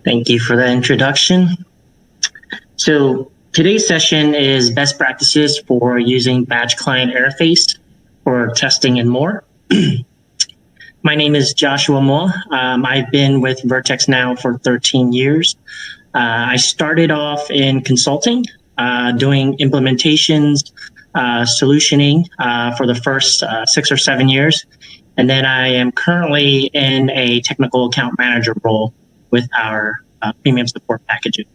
Thank you for that introduction. So today's session is best practices for using batch client interface for testing and more. My name is Joshua Moore. I've been with Vertex now for 13 years. I started off in consulting, doing implementations, solutioning for the first 6 or 7 years. And then I am currently in a technical account manager role with our premium support packages.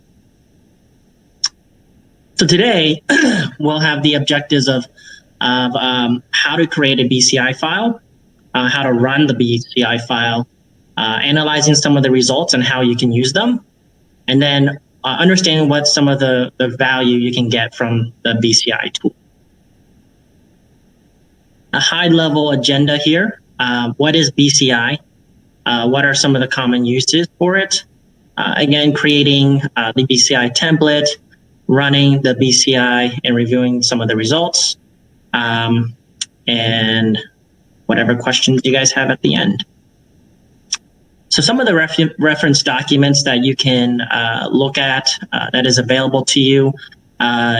So today, we'll have the objectives of how to create a BCI file, how to run the BCI file, analyzing some of the results and how you can use them, and then understanding what some of the value you can get from the BCI tool. A high-level agenda here. What is BCI? What are some of the common uses for it? Again, creating the BCI template, running the BCI and reviewing some of the results, and whatever questions you guys have at the end. So some of the reference documents that you can look at that is available to you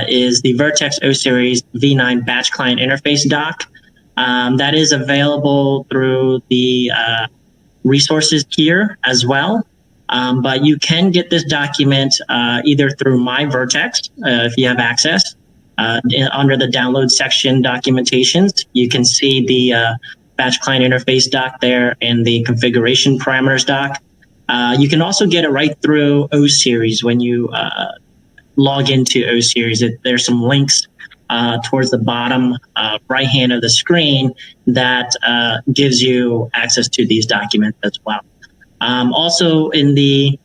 is the Vertex O-Series V9 Batch Client Interface doc. That is available through the resources here as well. But you can get this document either through My Vertex, if you have access. Under the download section documentations, you can see the batch client interface doc there and the configuration parameters doc. You can also get it right through O-Series when you log into O-Series. There's some links towards the bottom right hand of the screen that gives you access to these documents as well. Also in the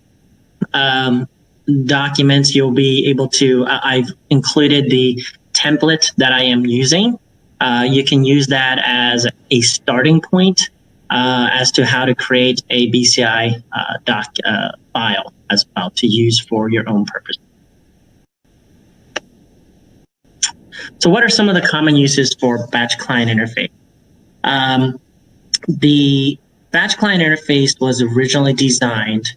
documents, you'll be able to, I've included the template that I am using. You can use that as a starting point as to how to create a BCI doc file as well to use for your own purpose. So what are some of the common uses for batch client interface? The batch client interface was originally designed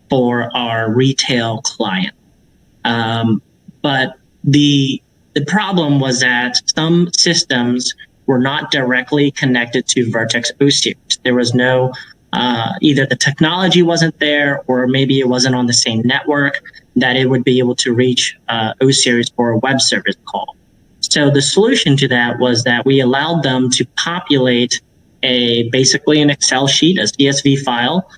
for our retail client. But the problem was that some systems were not directly connected to Vertex O-Series. There was no, either the technology wasn't there or maybe it wasn't on the same network that it would be able to reach O-Series for a web service call. So the solution to that was that we allowed them to populate basically an Excel sheet, a CSV file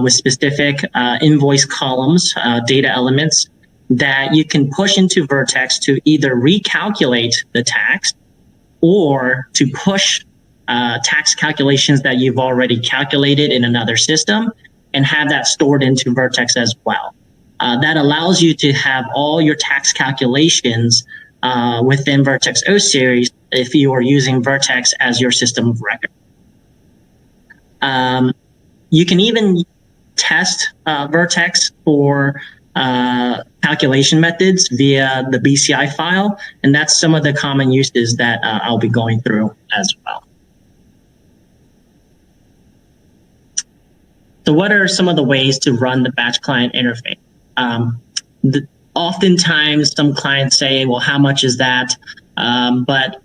with specific invoice columns, data elements that you can push into Vertex to either recalculate the tax or to push tax calculations that you've already calculated in another system and have that stored into Vertex as well. That allows you to have all your tax calculations within Vertex O-Series if you are using Vertex as your system of record. You can even test Vertex for calculation methods via the BCI file, and that's some of the common uses that I'll be going through as well. So what are some of the ways to run the batch client interface? Oftentimes, some clients say, well, how much is that? But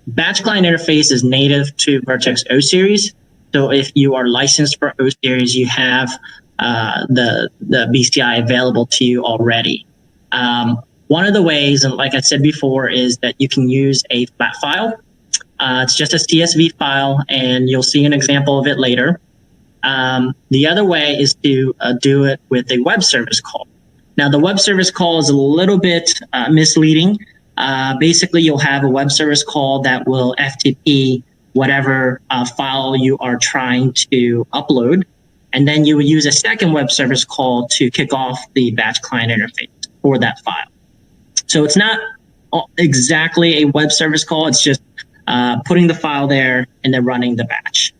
batch client interface is native to Vertex O-Series. So if you are licensed for O-Series, you have the BCI available to you already. One of the ways, and like I said before, is that you can use a flat file. It's just a CSV file, and you'll see an example of it later. The other way is to do it with a web service call. Now, the web service call is a little bit misleading. Basically, you'll have a web service call that will FTP whatever file you are trying to upload. And then you would use a second web service call to kick off the batch client interface for that file. So it's not exactly a web service call. It's just putting the file there and then running the batch.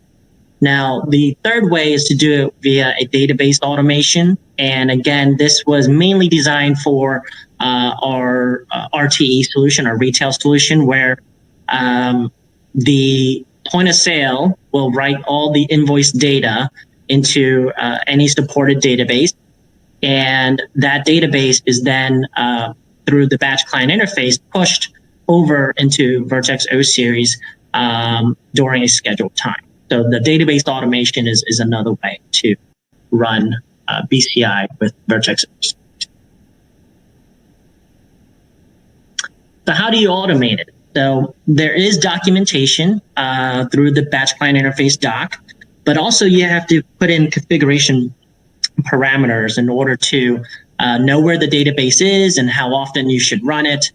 Now, the third way is to do it via a database automation. And again, this was mainly designed for our RTE solution, our retail solution, where the point of sale will write all the invoice data into any supported database. And that database is then, through the batch client interface, pushed over into Vertex O series during a scheduled time. So the database automation is another way to run BCI with Vertex O series. So how do you automate it? So there is documentation through the batch client interface doc, but also you have to put in configuration parameters in order to know where the database is and how often you should run it.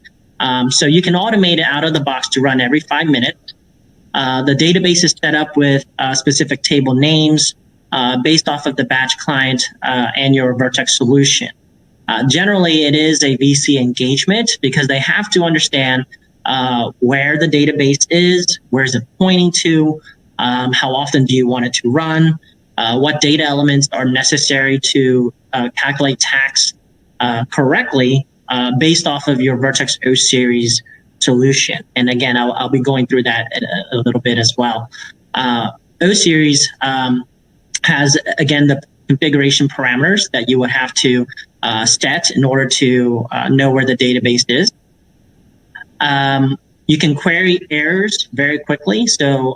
So you can automate it out of the box to run every 5 minutes. The database is set up with specific table names based off of the batch client and your Vertex solution. Generally, it is a VC engagement because they have to understand where the database is, where is it pointing to, how often do you want it to run, what data elements are necessary to calculate tax correctly based off of your Vertex O series solution. And again, I'll be going through that a little bit as well. O series has, again, the configuration parameters that you would have to set in order to know where the database is. You can query errors very quickly. So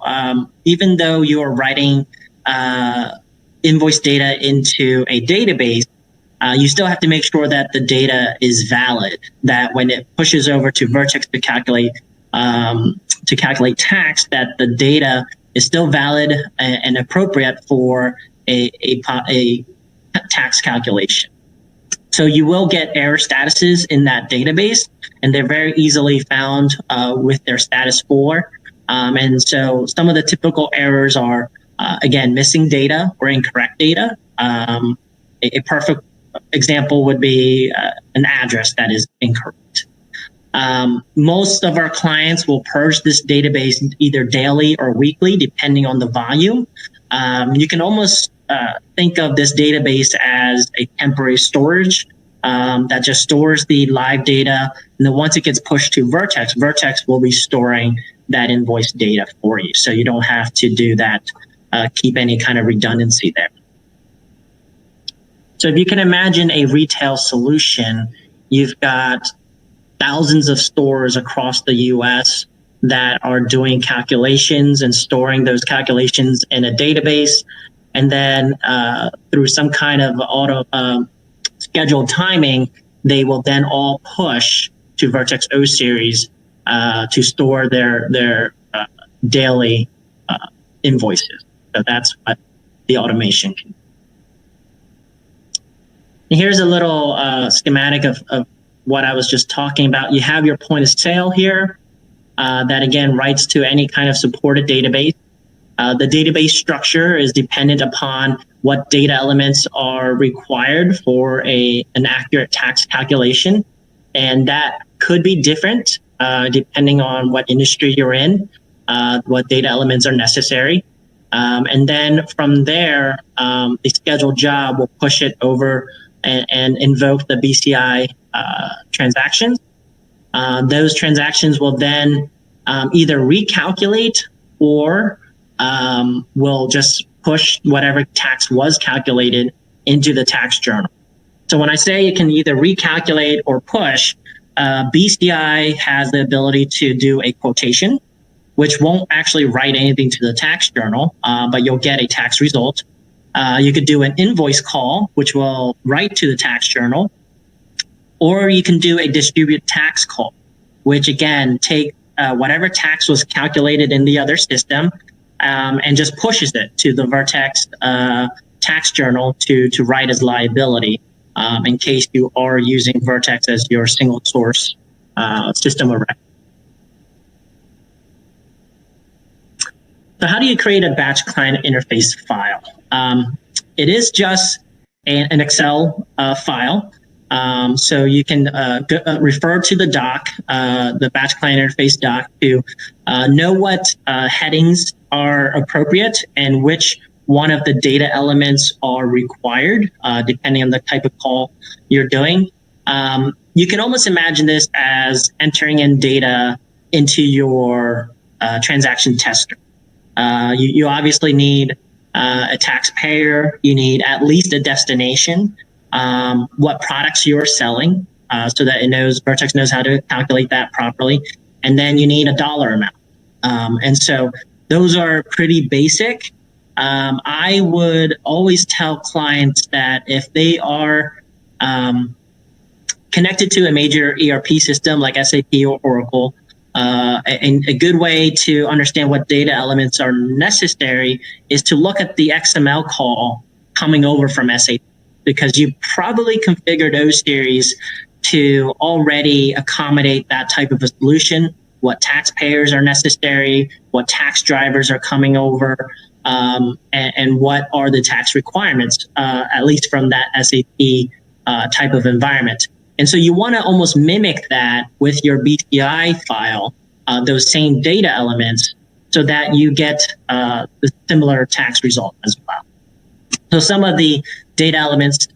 even though you are writing invoice data into a database, you still have to make sure that the data is valid, that when it pushes over to Vertex to calculate tax, that the data is still valid and appropriate for a tax calculation. So you will get error statuses in that database, and they're very easily found with their status 4. And so some of the typical errors are, again, missing data or incorrect data. A perfect example would be an address that is incorrect. Most of our clients will purge this database either daily or weekly, depending on the volume. You can almost think of this database as a temporary storage that just stores the live data. And then once it gets pushed to Vertex, Vertex will be storing that invoice data for you. So you don't have to do that, keep any kind of redundancy there. So if you can imagine a retail solution, you've got thousands of stores across the US that are doing calculations and storing those calculations in a database. And then through some kind of auto scheduled timing, they will then all push to Vertex O series to store their daily invoices. So that's what the automation can do. And here's a little schematic of what I was just talking about. You have your point of sale here that, again, writes to any kind of supported database. The database structure is dependent upon what data elements are required for an accurate tax calculation. And that could be different depending on what industry you're in, what data elements are necessary. And then from there, the scheduled job will push it over and invoke the BCI transactions. Those transactions will then either recalculate or will just push whatever tax was calculated into the tax journal. So when I say it can either recalculate or push, BCI has the ability to do a quotation, which won't actually write anything to the tax journal, but you'll get a tax result. You could do an invoice call, which will write to the tax journal, or you can do a distribute tax call, which again take whatever tax was calculated in the other system and just pushes it to the Vertex tax journal to write as liability in case you are using Vertex as your single source system of record. So how do you create a batch client interface file? It is just an Excel file. So you can refer to the doc, the batch client interface doc, to know what headings are appropriate and which one of the data elements are required, depending on the type of call you're doing. You can almost imagine this as entering in data into your transaction tester. You obviously need a taxpayer. You need at least a destination. what products you're selling, so that Vertex knows how to calculate that properly. And then you need a dollar amount. And so those are pretty basic. I would always tell clients that if they are connected to a major ERP system like SAP or Oracle, and a good way to understand what data elements are necessary is to look at the XML call coming over from SAP, because you probably configured O series to already accommodate that type of a solution, what taxpayers are necessary, what tax drivers are coming over, and what are the tax requirements, at least from that SAP type of environment. And so you want to almost mimic that with your BCI file, those same data elements, so that you get the similar tax result as well. So some of the data elements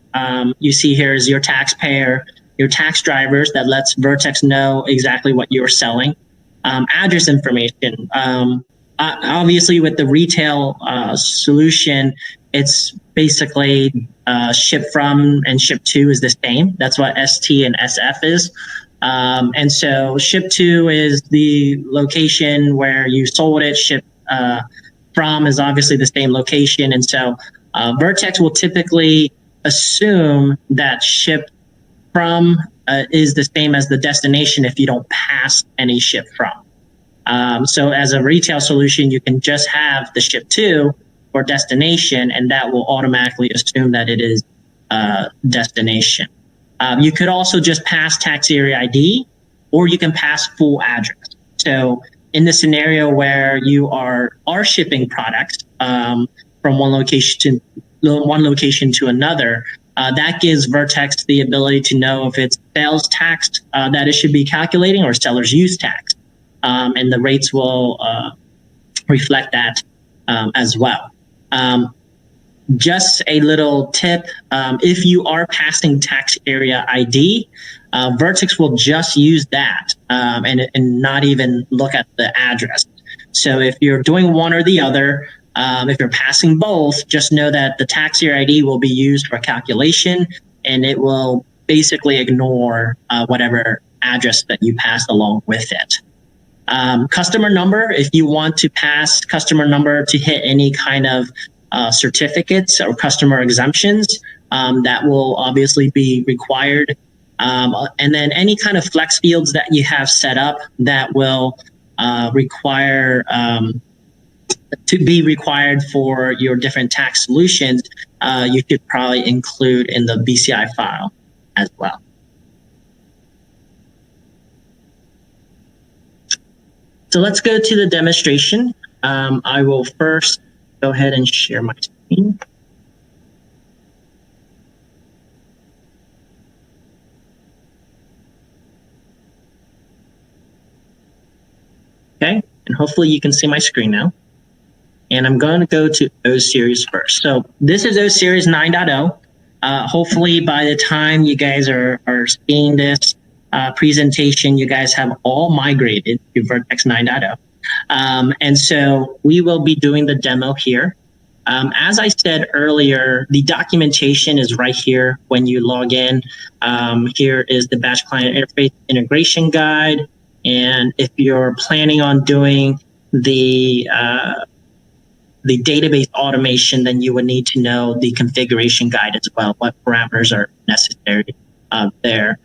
you see here is your taxpayer, your tax drivers that lets Vertex know exactly what you're selling, address information. Obviously, with the retail solution, it's basically ship from and ship to is the same. That's what ST and SF is. And so ship to is the location where you sold it. Ship from is obviously the same location. And so Vertex will typically assume that ship from is the same as the destination if you don't pass any ship from. So as a retail solution, you can just have the ship to or destination, and that will automatically assume that it is destination. You could also just pass tax area ID, or you can pass full address. So in the scenario where you are shipping products from one location to another, that gives Vertex the ability to know if it's sales tax that it should be calculating or seller's use tax. And the rates will reflect that as well. Just a little tip, if you are passing tax area ID, Vertex will just use that and not even look at the address. So if you're doing one or the other, if you're passing both, just know that the tax year ID will be used for calculation, and it will basically ignore whatever address that you passed along with it. Customer number, if you want to pass customer number to hit any kind of certificates or customer exemptions, that will obviously be required. And then any kind of flex fields that you have set up that will require to be required for your different tax solutions, you should probably include in the BCI file as well. So let's go to the demonstration. I will first go ahead and share my screen. Okay, and hopefully you can see my screen now. And I'm going to go to O Series first. So this is O Series 9.0. Hopefully by the time you guys are seeing this presentation, you guys have all migrated to Vertex 9.0. And so we will be doing the demo here. As I said earlier, the documentation is right here when you log in. Here is the Batch Client Interface Integration Guide. And if you're planning on doing the database automation, then you would need to know the configuration guide as well, what parameters are necessary there.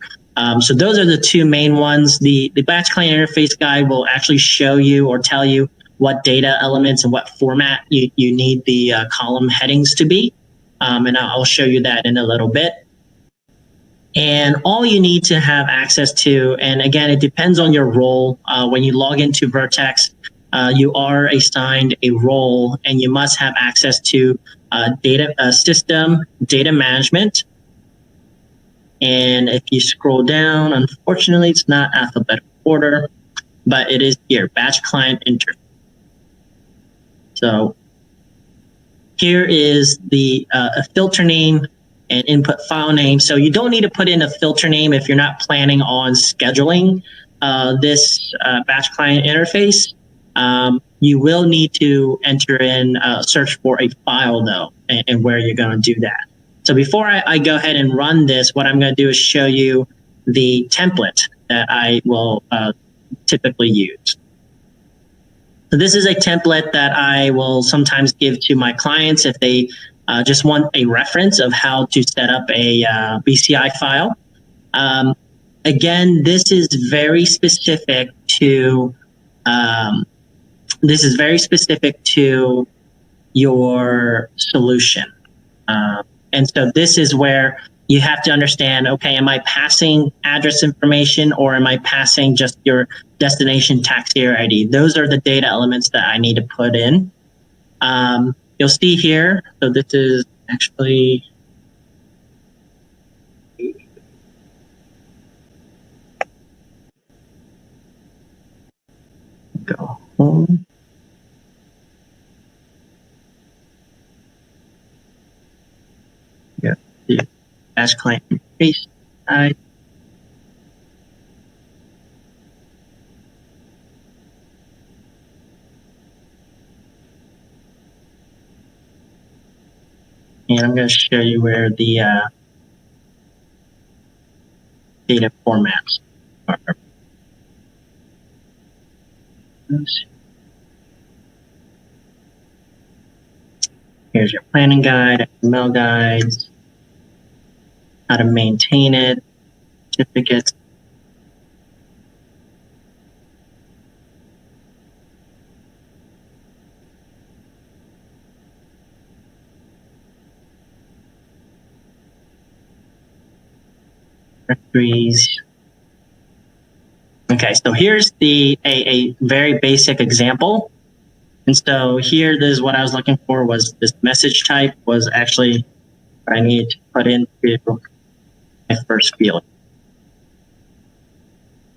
So those are the two main ones. The Batch Client Interface Guide will actually show you or tell you what data elements and what format you need the column headings to be. And I'll show you that in a little bit. And all you need to have access to, and again, it depends on your role. When you log into Vertex, you are assigned a role, and you must have access to system data management. And if you scroll down, unfortunately, it's not alphabetical order, but it is here, Batch Client Interface. So here is the filter name and input file name. So you don't need to put in a filter name if you're not planning on scheduling this Batch Client Interface. You will need to enter in search for a file though, and where you're going to do that. So before I go ahead and run this, what I'm going to do is show you the template that I will typically use. So this is a template that I will sometimes give to my clients if they just want a reference of how to set up a BCI file. Again, this is very specific to your solution. And so this is where you have to understand, okay, am I passing address information or am I passing just your destination tax year ID? Those are the data elements that I need to put in. You'll see here, so this is actually, go home. Yeah, the dash client interface side. And I'm going to show you where the data formats are. Here's your planning guide, XML guides, how to maintain it, certificates. Directories. Okay, so here's a very basic example. And so here, this is what I was looking for, was this message type was actually what I needed to put into my first field.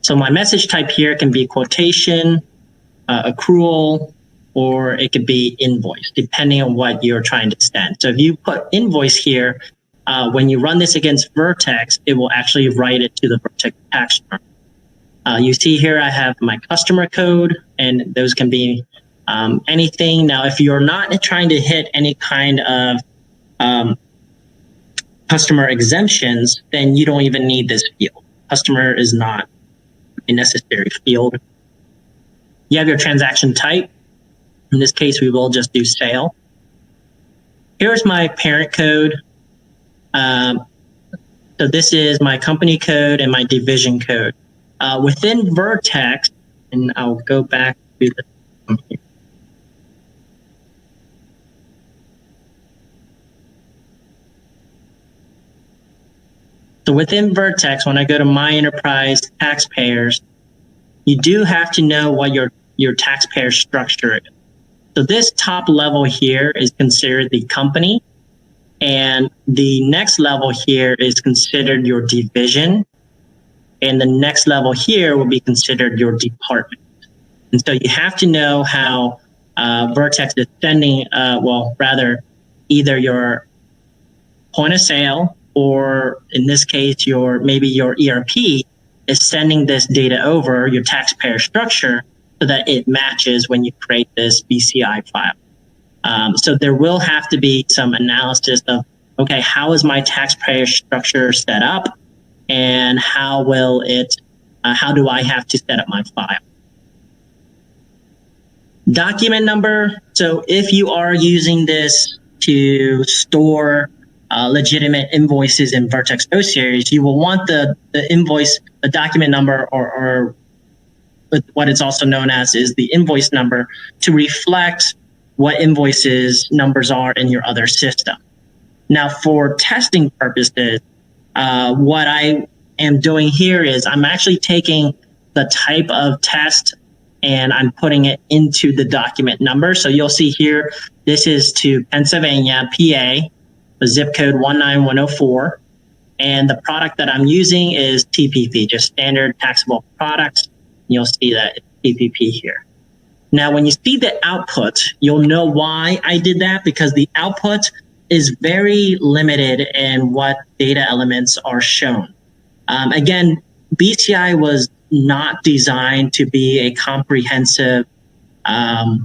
So my message type here can be quotation, accrual, or it could be invoice, depending on what you're trying to send. So if you put invoice here, when you run this against Vertex, it will actually write it to the Vertex tax return. You see here I have my customer code, and those can be anything. Now, if you're not trying to hit any kind of customer exemptions, then you don't even need this field. Customer is not a necessary field. You have your transaction type. In this case, we will just do sale. Here's my parent code. So this is my company code and my division code. Within Vertex, and I'll go back to the company. So within Vertex, when I go to My Enterprise Taxpayers, you do have to know what your taxpayer structure is. So this top level here is considered the company, and the next level here is considered your division, and the next level here will be considered your department. And so you have to know how Vertex is sending, well, rather, either your point of sale, or in this case, maybe your ERP is sending this data over your taxpayer structure so that it matches when you create this BCI file. So there will have to be some analysis of, okay, how is my taxpayer structure set up, and how will how do I have to set up my file? Document number. So if you are using this to store legitimate invoices in Vertex O series, you will want the invoice, the document number, or what it's also known as is the invoice number, to reflect what invoices numbers are in your other system. Now, for testing purposes, what I am doing here is I'm actually taking the type of test and I'm putting it into the document number. So you'll see here, this is to Pennsylvania, PA, the zip code 19104. And the product that I'm using is TPP, just standard taxable products. You'll see that it's TPP here. Now, when you see the output, you'll know why I did that, because the output is very limited in what data elements are shown. Again, BCI was not designed to be a comprehensive, at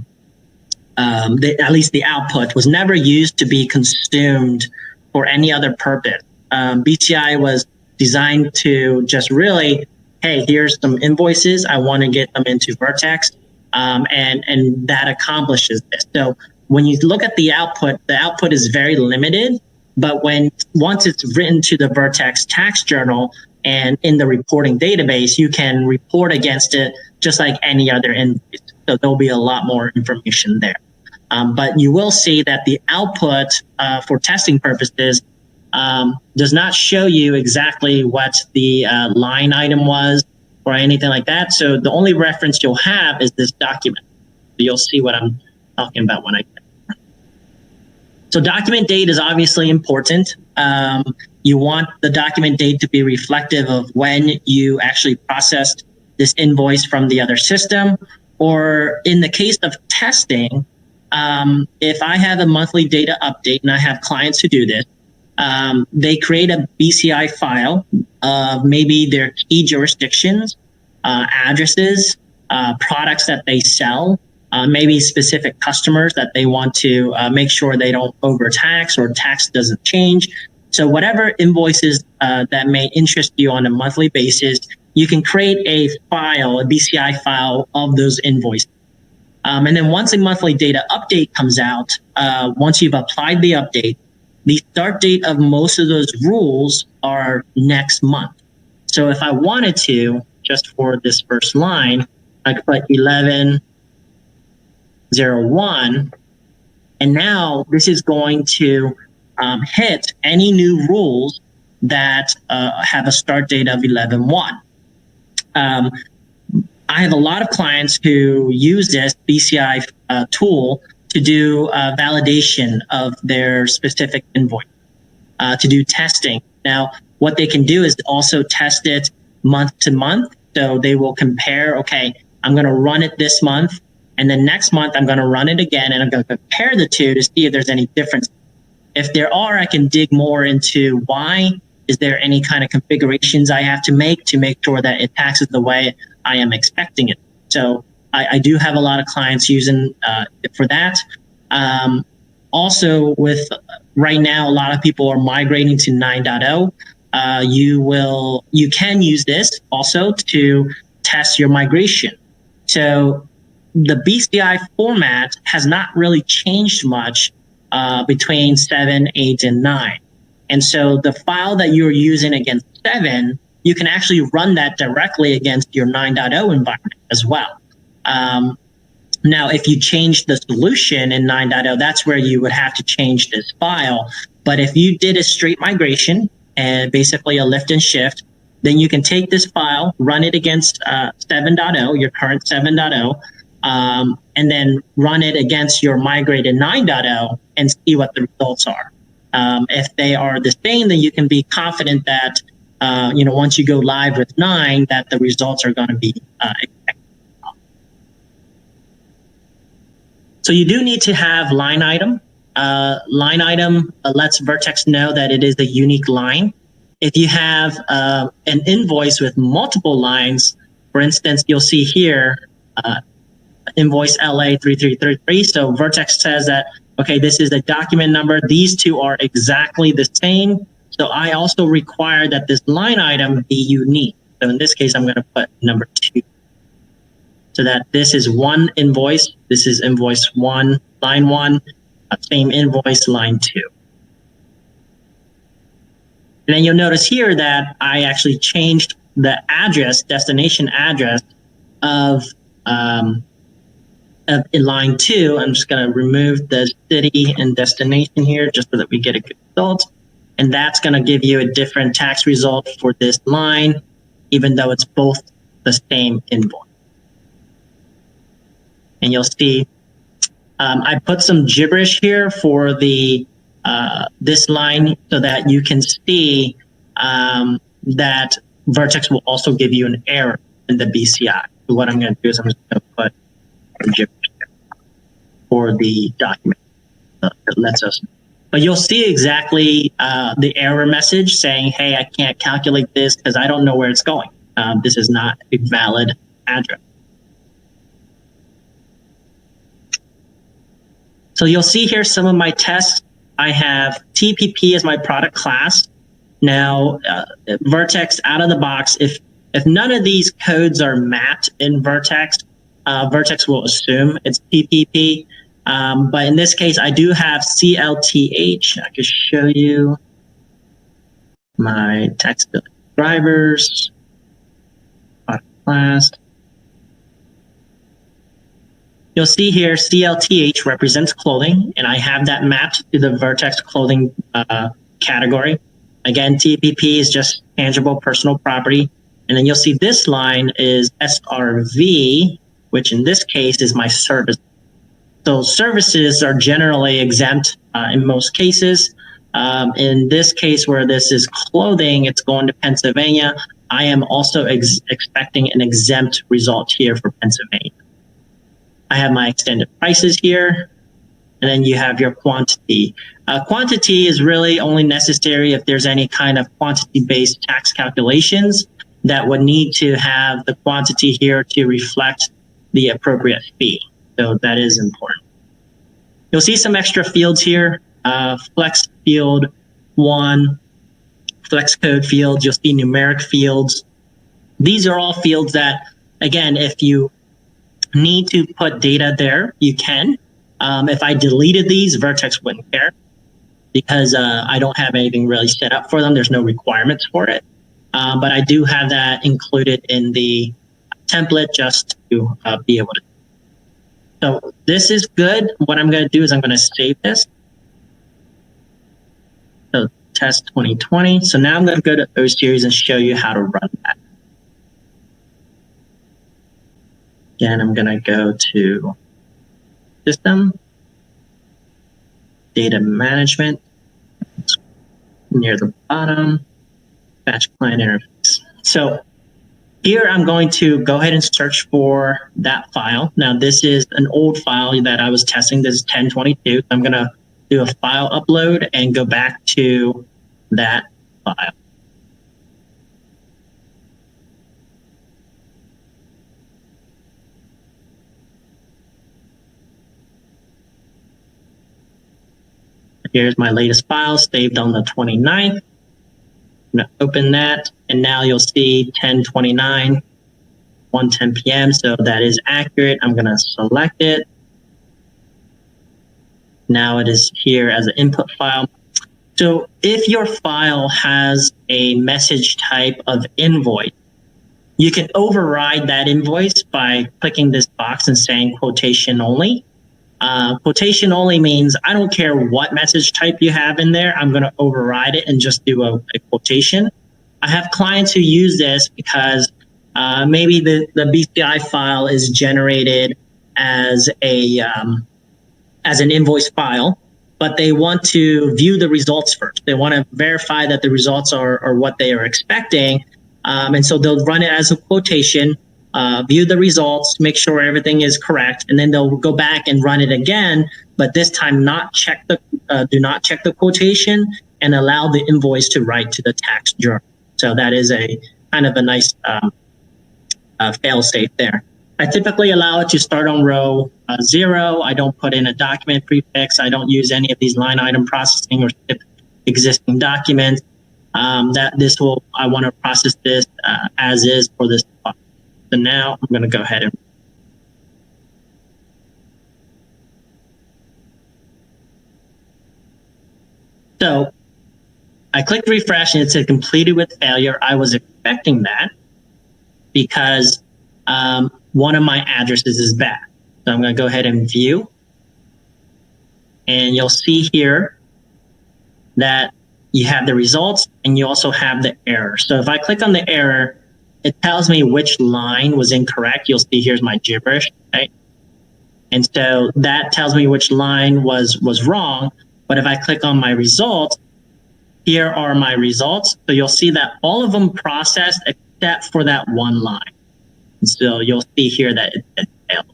least the output was never used to be consumed for any other purpose. BCI was designed to just really, hey, here's some invoices. I want to get them into Vertex, and that accomplishes this. So when you look at the output is very limited. But once it's written to the Vertex tax journal and in the reporting database, you can report against it just like any other invoice. So there'll be a lot more information there. But you will see that the output for testing purposes does not show you exactly what the line item was or anything like that. So the only reference you'll have is this document. So you'll see what I'm talking about when I get there. So document date is obviously important. You want the document date to be reflective of when you actually processed this invoice from the other system. Or in the case of testing, if I have a monthly data update, and I have clients who do this, they create a BCI file of maybe their key jurisdictions, addresses, products that they sell, maybe specific customers that they want to make sure they don't overtax or tax doesn't change. So whatever invoices that may interest you on a monthly basis, you can create a file, a BCI file of those invoices. And then once a monthly data update comes out, once you've applied the update, the start date of most of those rules are next month. So if I wanted to, just for this first line, I could put 11/01, and now this is going to hit any new rules that have a start date of 11/1. I have a lot of clients who use this BCI tool to do validation of their specific invoice, to do testing. Now, what they can do is also test it month to month. So they will compare, okay, I'm going to run it this month, and then next month I'm going to run it again, and I'm going to compare the two to see if there's any difference. If there are, I can dig more into why. Is there any kind of configurations I have to make sure that it taxes the way I am expecting it? So I do have a lot of clients using it for that. Also, with right now, a lot of people are migrating to 9.0. You can use this also to test your migration. So the BCI format has not really changed much between 7, 8, and 9. And so the file that you're using against 7, you can actually run that directly against your 9.0 environment as well. Now, if you change the solution in 9.0, that's where you would have to change this file. But if you did a straight migration and basically a lift and shift, then you can take this file, run it against 7.0, your current 7.0, and then run it against your migrated 9.0 and see what the results are. If they are the same, then you can be confident that once you go live with 9, that the results are going to be expected. So you do need to have line item. Line item lets Vertex know that it is a unique line. If you have an invoice with multiple lines, for instance, you'll see here, invoice LA 3333. So Vertex says that, okay, this is a document number. These two are exactly the same. So I also require that this line item be unique. So in this case, I'm going to put number 2. So that this is one invoice. This is invoice 1, line 1, same invoice, line 2. And then you'll notice here that I actually changed the address, destination address of in line 2. I'm just going to remove the city and destination here just so that we get a good result. And that's going to give you a different tax result for this line, even though it's both the same invoice. And you'll see I put some gibberish here for the this line so that you can see that Vertex will also give you an error in the BCI. So what I'm going to do is I'm just going to put gibberish for the document that lets us know. But you'll see exactly the error message saying, hey, I can't calculate this because I don't know where it's going. This is not a valid address. So you'll see here some of my tests. I have TPP as my product class. Now, Vertex out of the box, if none of these codes are mapped in Vertex, Vertex will assume it's TPP. But in this case, I do have CLTH. I can show you my tax bill drivers, product class. You'll see here CLTH represents clothing, and I have that mapped to the Vertex clothing category. Again, TPP is just tangible personal property. And then you'll see this line is SRV, which in this case is my service. So services are generally exempt in most cases. In this case where this is clothing, it's going to Pennsylvania. I am also expecting an exempt result here for Pennsylvania. I have my extended prices here, and then you have your quantity. Quantity is really only necessary if there's any kind of quantity-based tax calculations that would need to have the quantity here to reflect the appropriate fee. So that is important. You'll see some extra fields here, flex field 1, flex code fields, you'll see numeric fields. These are all fields that, again, if you need to put data there, you can. If I deleted these, Vertex wouldn't care because I don't have anything really set up for them. There's no requirements for it. But I do have that included in the template just to be able to. So this is good. What I'm going to do is I'm going to save this. So test 2020. So now I'm going to go to O series and show you how to run that. Again, I'm going to go to System, Data Management, near the bottom, Batch Client Interface. So here I'm going to go ahead and search for that file. Now this is an old file that I was testing. This is 1022. I'm going to do a file upload and go back to that file. Here's my latest file saved on the 29th. I'm going to open that, and now you'll see 10:29, 1:10 p.m. So that is accurate. I'm going to select it. Now it is here as an input file. So if your file has a message type of invoice, you can override that invoice by clicking this box and saying quotation only. Quotation only means I don't care what message type you have in there. I'm going to override it and just do a quotation. I have clients who use this because maybe the BCI file is generated as an invoice file, but they want to view the results first. They want to verify that the results are what they are expecting. And so they'll run it as a quotation, view the results, make sure everything is correct, and then they'll go back and run it again, but this time do not check the quotation and allow the invoice to write to the tax journal. So that is a kind of a nice fail safe there. I typically allow it to start on row 0. I don't put in a document prefix. I don't use any of these line item processing or existing documents. I want to process this as is for this file. So now I'm going to go ahead and so I clicked refresh and it said completed with failure. I was expecting that because one of my addresses is bad. So I'm going to go ahead and view, and you'll see here that you have the results and you also have the error. So if I click on the error, it tells me which line was incorrect. You'll see here's my gibberish, right? And so that tells me which line was wrong. But if I click on my results, here are my results. So you'll see that all of them processed except for that one line. And so you'll see here that it failed.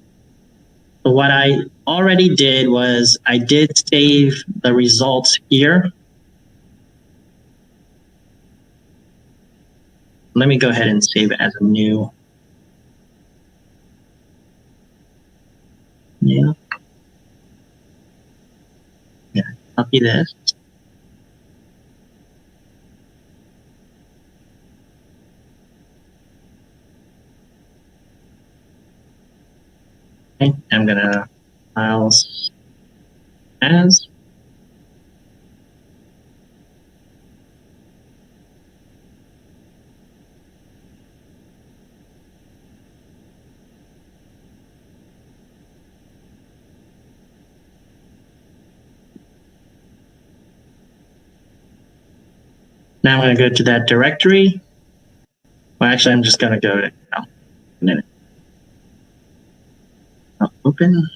So what I already did was I did save the results here. Let me go ahead and save it as a new. Yeah. copy this. Okay, I'm gonna files as. Now I'm going to go to that directory. Well, actually, I'm just going to go to I'll open.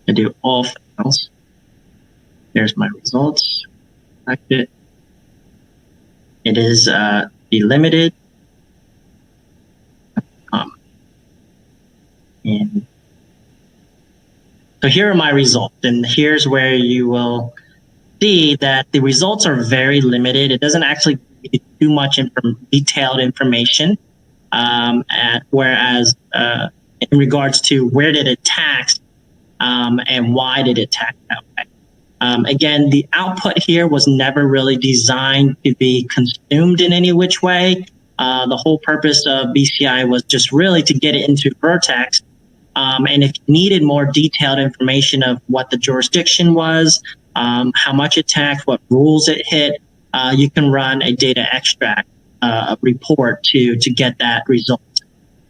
I do all files. There's my results. Select it. It is delimited. And so here are my results, and here's where you will see that the results are very limited. It doesn't actually give you too much detailed information, whereas in regards to where did it tax and why did it tax that way. Again, the output here was never really designed to be consumed in any which way. The whole purpose of BCI was just really to get it into Vertex. And if you needed more detailed information of what the jurisdiction was, how much it taxed, what rules it hit, you can run a data extract report to get that result.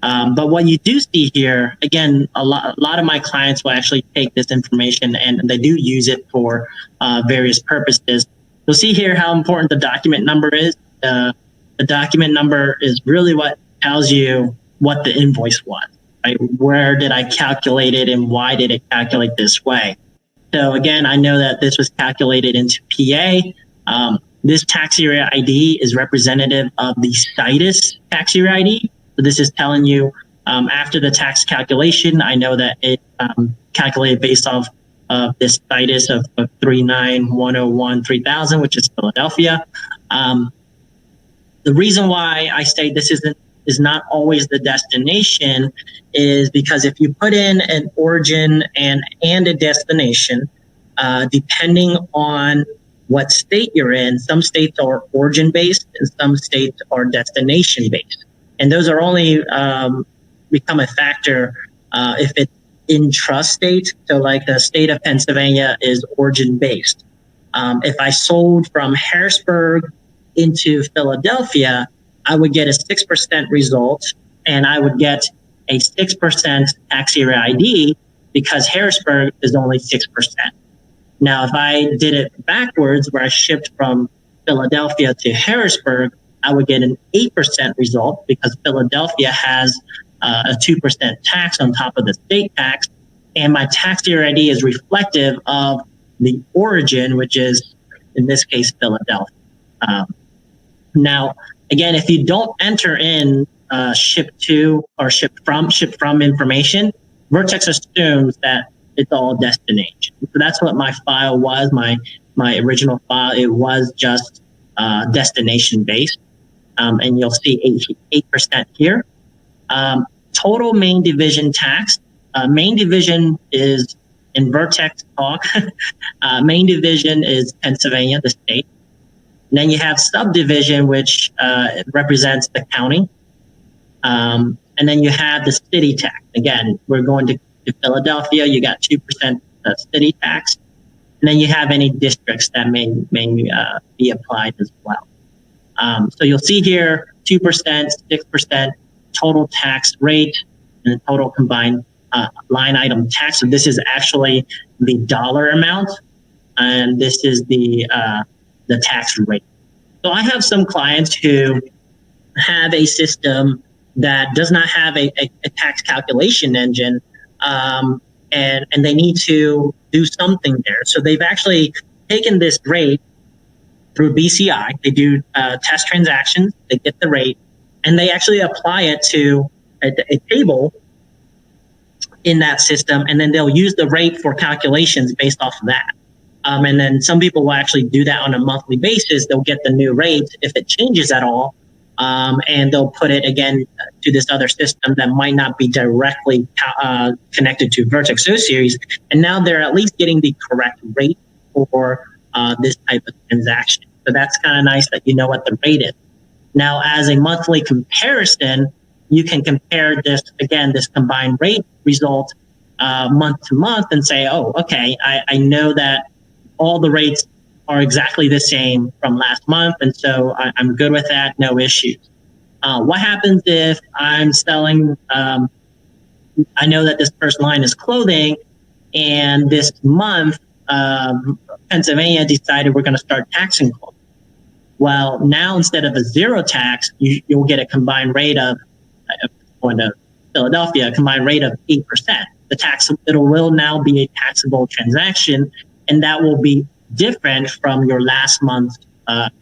But what you do see here, again, a lot of my clients will actually take this information and they do use it for various purposes. You'll see here how important the document number is. The document number is really what tells you what the invoice was. Right? Where did I calculate it and why did it calculate this way? So again, I know that this was calculated into PA. This tax area ID is representative of the situs tax area ID. So this is telling you after the tax calculation, I know that it calculated based off of this situs of 39101-3000, which is Philadelphia. The reason why I say this is not always the destination is because if you put in an origin and a destination, depending on what state you're in, some states are origin based and some states are destination based. And those are only become a factor if it's intrastate. So like the state of Pennsylvania is origin based. If I sold from Harrisburg into Philadelphia, I would get a 6% result and I would get a 6% tax area ID because Harrisburg is only 6%. Now, if I did it backwards where I shipped from Philadelphia to Harrisburg, I would get an 8% result because Philadelphia has a 2% tax on top of the state tax. And my tax area ID is reflective of the origin, which is, in this case, Philadelphia. Now, again, if you don't enter in ship to or ship from information, Vertex assumes that it's all destination. So that's what my file was, my original file. It was just destination based. And you'll see 8% here. Total main division tax. Main division is in Vertex talk. Main division is Pennsylvania, the state. And then you have subdivision, which represents the county. And then you have the city tax. Again, we're going to Philadelphia. You got 2% city tax. And then you have any districts that may be applied as well. So you'll see here 2%, 6% total tax rate and the total combined line item tax. So this is actually the dollar amount, and this is the tax rate. So I have some clients who have a system that does not have a tax calculation engine, and they need to do something there. So they've actually taken this rate through BCI. They do test transactions, they get the rate, and they actually apply it to a table in that system, and then they'll use the rate for calculations based off of that. And then some people will actually do that on a monthly basis. They'll get the new rate if it changes at all, and they'll put it again to this other system that might not be directly connected to Vertex O series. And now they're at least getting the correct rate for this type of transaction. So that's kind of nice that you know what the rate is. Now, as a monthly comparison, you can compare this, again, this combined rate result month to month and say, oh, okay, I know that all the rates are exactly the same from last month, and so I'm good with that, no issues. What happens if I'm selling, I know that this first line is clothing, and this month, Pennsylvania decided we're going to start taxing clothing. Well, now instead of a zero tax, you'll get a combined rate of, going to Philadelphia, a combined rate of 8%. It will now be a taxable transaction, and that will be different from your last month's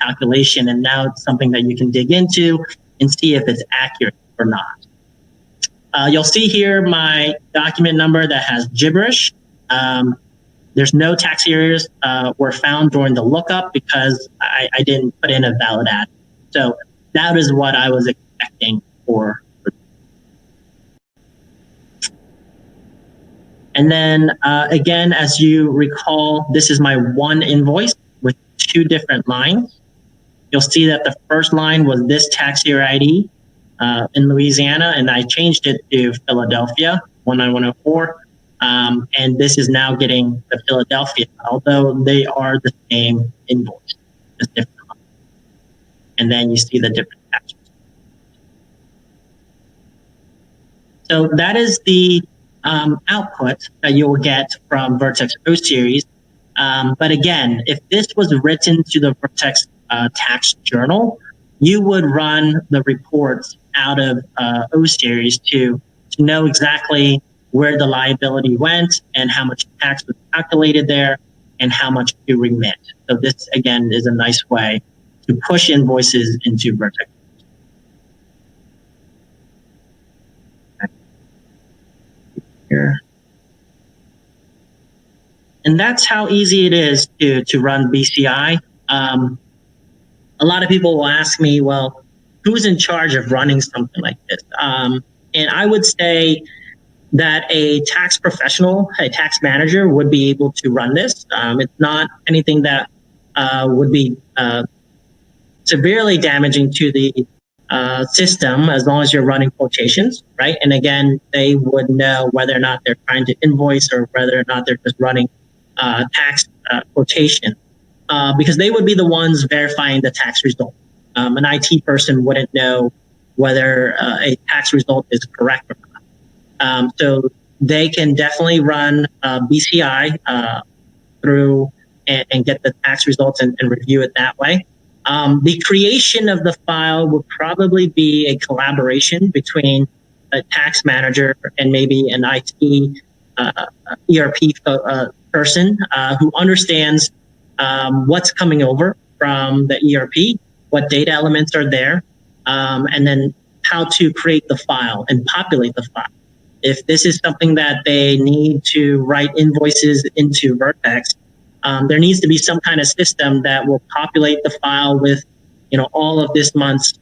calculation. And now it's something that you can dig into and see if it's accurate or not. You'll see here my document number that has gibberish. There's no tax errors were found during the lookup because I didn't put in a valid add. So that is what I was expecting for. And then again, as you recall, this is my one invoice with two different lines. You'll see that the first line was this tax year ID in Louisiana, and I changed it to Philadelphia 19104. And this is now getting the Philadelphia, although they are the same invoice, just different line. And then you see the different tax. So that is the output that you will get from Vertex O series. But again, if this was written to the Vertex tax journal, you would run the reports out of O series to know exactly where the liability went and how much tax was calculated there and how much to remit. So this, again, is a nice way to push invoices into Vertex. Here. And that's how easy it is to run BCI. A lot of people will ask me, well, who's in charge of running something like this? And I would say that a tax professional, a tax manager would be able to run this. It's not anything that would be severely damaging to the system as long as you're running quotations, right? And again, they would know whether or not they're trying to invoice or whether or not they're just running tax quotation, because they would be the ones verifying the tax result. An IT person wouldn't know whether a tax result is correct or not. So they can definitely run BCI through and get the tax results and review it that way. The creation of the file will probably be a collaboration between a tax manager and maybe an IT ERP person who understands what's coming over from the ERP, what data elements are there, and then how to create the file and populate the file. If this is something that they need to write invoices into Vertex, there needs to be some kind of system that will populate the file with, all of this month's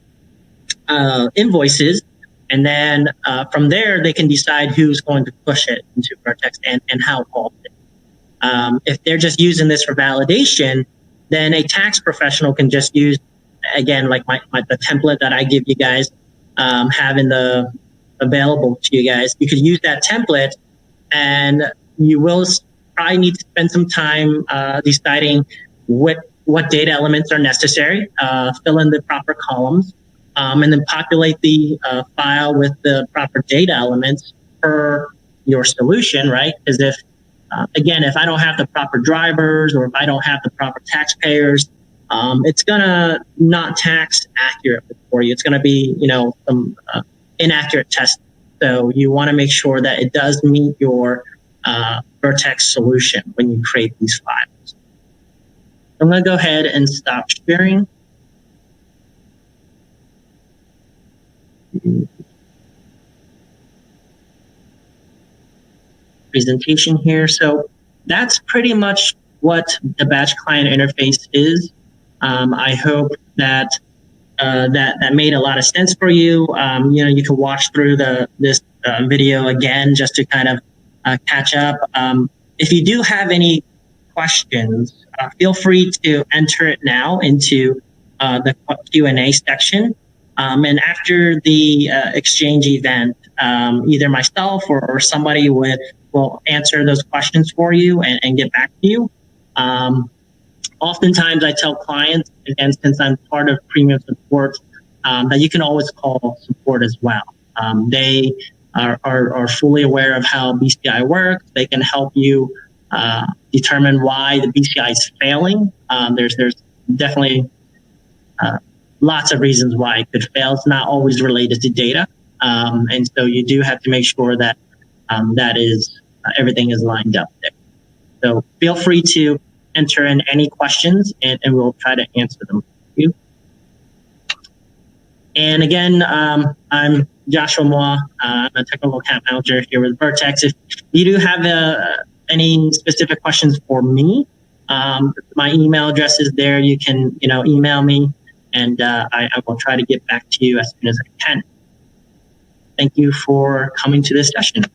invoices. And then from there, they can decide who's going to push it into Vertex and how often. If they're just using this for validation, then a tax professional can just use, again, like the template that I give you guys, have in the available to you guys. You could use that template, and you will probably need to spend some time deciding what data elements are necessary, fill in the proper columns, and then populate the file with the proper data elements per your solution, right? Because if I don't have the proper drivers or if I don't have the proper taxpayers, it's gonna not tax accurately for you. It's gonna be, some inaccurate testing. So you want to make sure that it does meet your Vertex solution when you create these files. I'm going to go ahead and stop sharing. Presentation here. So that's pretty much what the batch client interface is. I hope that that made a lot of sense for you. You can watch through this video again just to kind of catch up. If you do have any questions, feel free to enter it now into the Q&A section. And after the exchange event, either myself or somebody will answer those questions for you and get back to you. Oftentimes I tell clients, again, since I'm part of premium support, that you can always call support as well. They are fully aware of how BCI works. They can help you determine why the BCI is failing. There's definitely lots of reasons why it could fail. It's not always related to data. And so you do have to make sure that everything is lined up there. So feel free to enter in any questions and we'll try to answer them for you. And again, I'm Joshua Moa. I'm a technical account manager here with Vertex. If you do have any specific questions for me, my email address is there. You can email me and I will try to get back to you as soon as I can. Thank you for coming to this session.